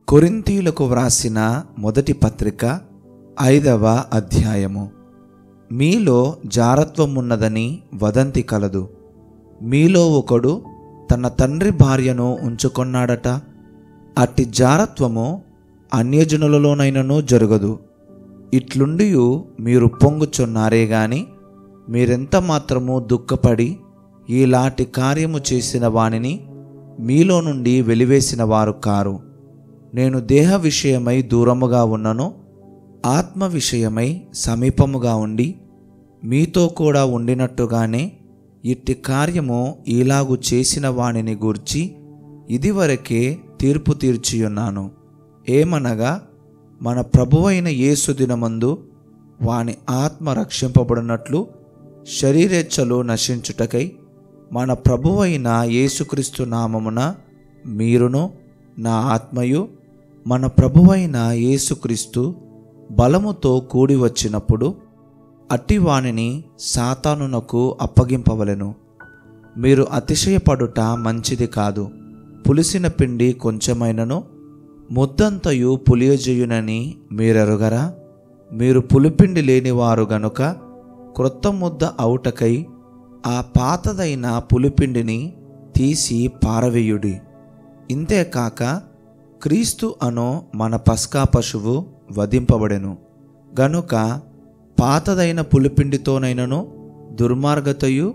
కొరింథీయులకు వ్రాసిన మొదటి పత్రిక 5వ అధ్యాయము. మీలో జారత్వమున్నదని వదంతి కలదు. మీలో ఒకడు తన తండ్రి భార్యను ఉంచుకొన్నాడట. అట్టి జారత్వము అన్యజనులలోనైనను జరగదు. ఇట్లుండియు మీరు పొంగుచున్నారే గాని మీరెంత మాత్రము దుఃఖపడి ఈలాంటి కార్యము చేసిన వానిని మీలో నుండి వెలివేసిన వారు కారు. నేను దేహ విషయమై దూరముగా ఉన్నను, ఆత్మ విషయమై సమీపముగా ఉండి మీతో కూడా ఉండినట్టుగానే ఇట్టి కార్యము ఈలాగు చేసిన వానిని గూర్చి ఇదివరకే తీర్పు తీర్చియున్నాను. ఏమనగా, మన ప్రభువైన యేసు దినమందు వాని ఆత్మ రక్షింపబడినట్లు శరీరేచ్ఛలు నశించుటకై మన ప్రభువైన యేసుక్రీస్తు నామమున మీరును నా ఆత్మయు మన ప్రభువైన యేసుక్రీస్తు బలముతో కూడి వచ్చినప్పుడు అట్టివానిని సాతానునకు అప్పగింపవలెను. మీరు అతిశయపడుట మంచిది కాదు. పులిసిన పిండి కొంచెమైనను ముద్దంతయు పులియజేయునని మీరెరుగరా? మీరు పులిపిండి లేనివారు గనుక క్రొత్త ముద్ద అవుటకై ఆ పాతదైన పులిపిండిని తీసి పారవేయుడి. ఇంతేకాక క్రీస్తు అను మన పస్కా పశువు వధింపబడెను గనుక పాతదైన పులిపిండితోనైనను దుర్మార్గతయు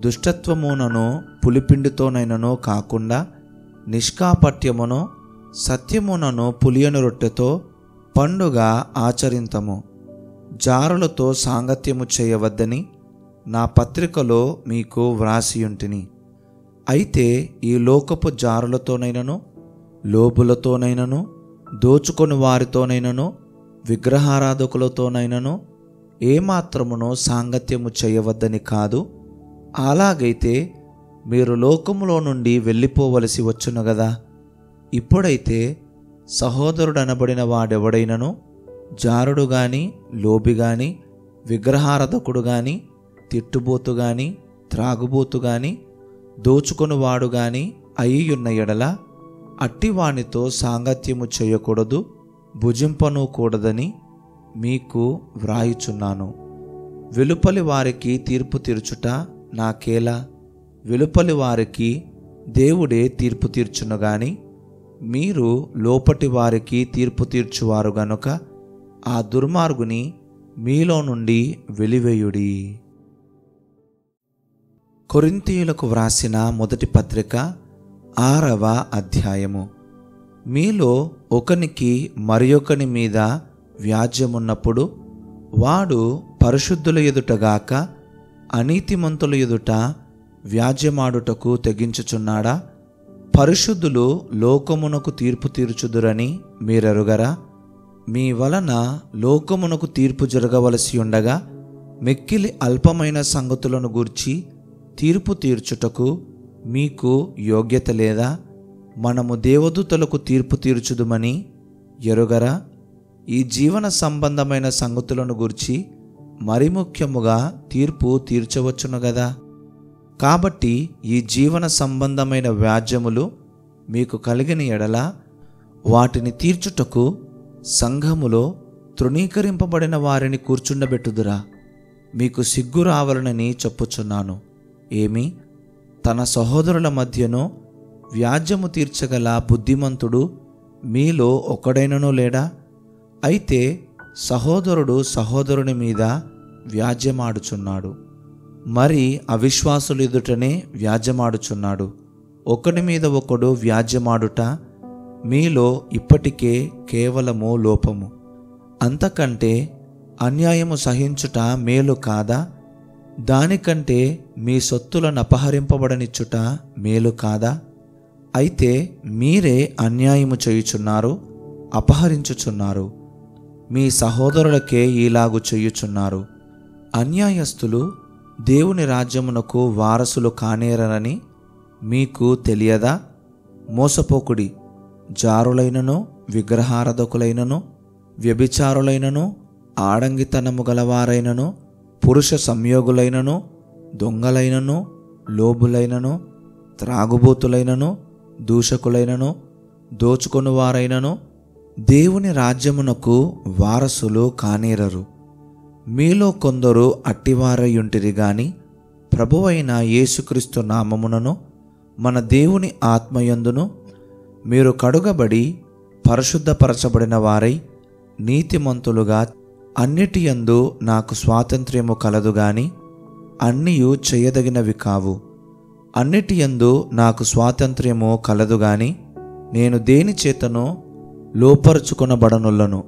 దుష్టత్వమునను పులిపిండితోనైనను కాకుండా నిష్కాపట్యమును సత్యమునను పులియను రొట్టెతో పండుగ ఆచరింతము. జారులతో సాంగత్యము చేయవద్దని నా పత్రికలో మీకు వ్రాసియుంటిని. అయితే ఈ లోకపు జారులతోనైనను లోబులతోనైనను దోచుకొని వారితోనైనను విగ్రహారాధకులతోనైనను ఏమాత్రమునో సాంగత్యము చేయవద్దని కాదు. అలాగైతే మీరు లోకములో నుండి వెళ్ళిపోవలసి వచ్చును గదా. ఇప్పుడైతే సహోదరుడనబడిన వాడెవడైనను జారుడు గాని లోబి గాని విగ్రహారాధకుడు గాని తిట్టుబోతు గాని త్రాగుబోతు గాని దోచుకొనువాడు గాని అయ్యున్న ఎడల అట్టివానితో సాంగత్యము చేయకూడదు, భుజింపను కూడదని మీకు వ్రాయుచున్నాను. వెలుపలి వారికి తీర్పు తీర్చుట నాకేలా? వెలుపలి వారికి దేవుడే తీర్పు తీర్చును గాని మీరు లోపటి వారికి తీర్పు తీర్చువారు గనుక ఆ దుర్మార్గుని మీలో నుండి వెలివేయుడి. కొరింథీయులకు వ్రాసిన మొదటి పత్రిక 6వ అధ్యాయము. మీలో ఒకనికి మరియొకని మీద వ్యాజ్యమున్నప్పుడు వాడు పరిశుద్ధుల ఎదుటగాక అనీతిమంతుల ఎదుట వ్యాజ్యమాడుటకు తెగించుచున్నాడా? పరిశుద్ధులు లోకమునకు తీర్పు తీర్చుదురని మీరెరుగరా? మీ వలన లోకమునకు తీర్పు జరగవలసి ఉండగా మిక్కిలి అల్పమైన సంగతులను గూర్చి తీర్పు తీర్చుటకు మీకు యోగ్యత లేదా? మనము దేవదూతలకు తీర్పు తీర్చుదుమని ఎరుగరా? ఈ జీవన సంబంధమైన సంగతులను గూర్చి మరి ముఖ్యముగా తీర్పు తీర్చవచ్చును గదా. కాబట్టి ఈ జీవన సంబంధమైన వ్యాజ్యములు మీకు కలిగిన ఎడల వాటిని తీర్చుటకు సంఘములో తృణీకరింపబడిన వారిని కూర్చుండబెట్టుదురా? మీకు సిగ్గు రావాలనని చెప్పుచున్నాను. ఏమి, తన సహోదరుల మధ్యను వ్యాజ్యము తీర్చగల బుద్ధిమంతుడు మీలో ఒకడైనను లేడా? అయితే సహోదరుడు సహోదరుని మీద వ్యాజ్యమాడుచున్నాడు, మరి అవిశ్వాసులు ఎదుటనే వ్యాజ్యమాడుచున్నాడు. ఒకడి మీద ఒకడు వ్యాజ్యమాడుట మీలో ఇప్పటికే కేవలము లోపము. అంతకంటే అన్యాయము సహించుట మేలు కాదా? దానికంటే మీ సొత్తులను అపహరింపబడనిచ్చుట మేలు కాదా? అయితే మీరే అన్యాయము చేయుచున్నారు, అపహరించుచున్నారు, మీ సహోదరులకే ఈలాగు చేయుచున్నారు. అన్యాయస్తులు దేవుని రాజ్యమునకు వారసులు కానేరని మీకు తెలియదా? మోసపోకుడి. జారులైనను విగ్రహారాధకులైనను వ్యభిచారులైనను ఆడంగితనము గలవారైనను పురుష సంయోగులైనను దొంగలైనను లోబులైనను త్రాగుబోతులైనను దూషకులైనను దోచుకొనువారైనను దేవుని రాజ్యమునకు వారసులు కానేరరు. మీలో కొందరు అట్టివారయుంటిరి గాని ప్రభువైన యేసుక్రీస్తు నామమునను మన దేవుని ఆత్మయందును మీరు కడుగబడి పరిశుద్ధపరచబడిన వారై నీతిమంతులుగా అన్నిటియందు నాకు స్వాతంత్ర్యము కలదు గాని అన్నియు చేయదగినవి కావు. అన్నిటియందు నాకు స్వాతంత్ర్యము కలదు గాని నేను దేని చేతనో లోపరుచుకొనబడనులను.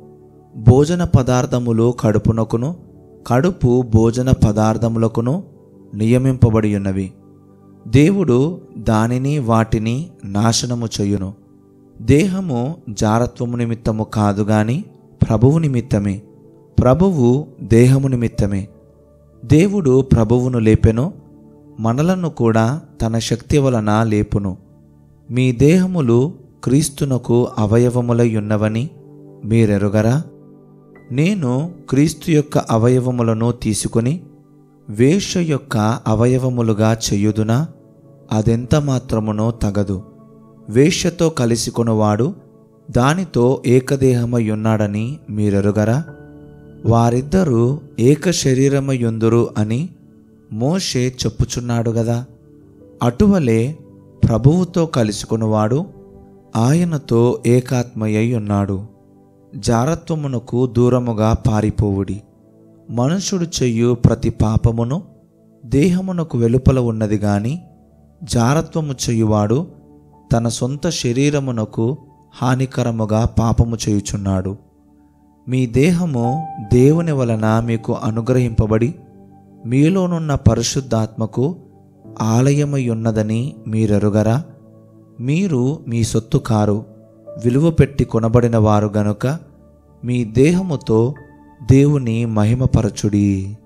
భోజన పదార్థములు కడుపునకును, కడుపు భోజన పదార్థములకును నియమింపబడి ఉన్నవి. దేవుడు దానిని వాటిని నాశనము చేయును. దేహము జారత్వము నిమిత్తము కాదు గాని ప్రభువు నిమిత్తమే, ప్రభువు దేహము నిమిత్తమే. దేవుడు ప్రభువును లేపెను, మనలను కూడా తన శక్తి వలన లేపును. మీ దేహములు క్రీస్తునకు అవయవములై ఉన్నవని మీరెరుగరా? నేను క్రీస్తు యొక్క అవయవములను తీసుకొని వేశ్య యొక్క అవయవములుగా చెయ్యుదునా? అదెంత మాత్రమునో తగదు. వేశ్యతో కలిసి కొనువాడు దానితో ఏకదేహమయ్యున్నాడని మీరెరుగరా? వారిద్దరూ ఏక శరీరమయ్యుందురు అని మోషే చెప్పుచున్నాడు గదా. అటువలే ప్రభువుతో కలుసుకొనువాడు ఆయనతో ఏకాత్మయ్యి ఉన్నాడు. జారత్వమునకు దూరముగా పారిపోవుడి. మనుషుడు చెయ్యు ప్రతి పాపమును దేహమునకు వెలుపల ఉన్నది గాని జారత్వము చెయ్యువాడు తన సొంత శరీరమునకు హానికరముగా పాపము చేయుచున్నాడు. మీ దేహము దేవుని వలన మీకు అనుగ్రహింపబడి మీలోనున్న పరిశుద్ధాత్మకు ఆలయమై ఉన్నదని మీరెరుగరా? మీరు మీ సొత్తు కారు, విలువ పెట్టి కొనబడిన వారు గనుక మీ దేహముతో దేవుని మహిమపరచుడి.